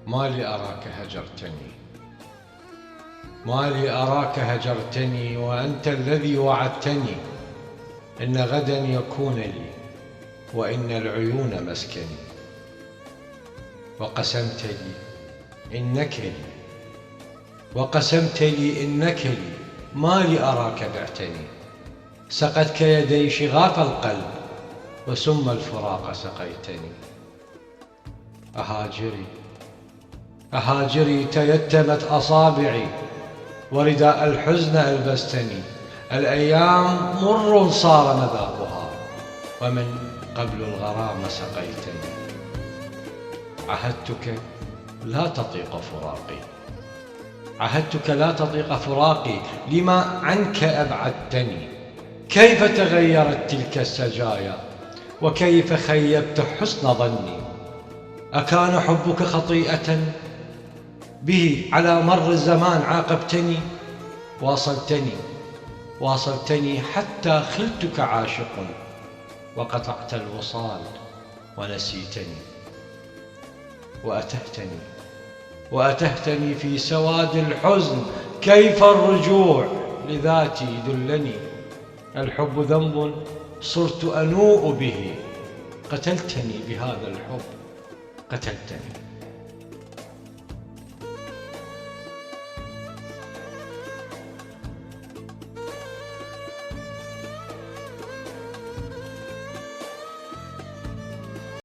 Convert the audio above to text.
ما لي أراك هجرتني، ما لي أراك هجرتني، وأنت الذي وعدتني إن غدا يكون لي وإن العيون مسكني. وقسمت لي إنك لي، وقسمت لي إنك لي، ما لي أراك بعتني. سقتك يدي شغاف القلب وسم الفراق سقيتني. أهاجري أهاجري تيتمت أصابعي، ورداء الحزن ألبستني. الأيام مر صار مذاقها، ومن قبل الغرام سقيتني. عهدتك لا تطيق فراقي، عهدتك لا تطيق فراقي، لما عنك أبعدتني. كيف تغيرت تلك السجايا، وكيف خيبت حسن ظني. أكان حبك خطيئة به على مر الزمان عاقبتني. واصلتني حتى خلتك عاشق، وقطعت الوصال ونسيتني. وأتهتني في سواد الحزن، كيف الرجوع لذاتي دلني. الحب ذنب صرت أنوء به، قتلتني بهذا الحب قتلتني.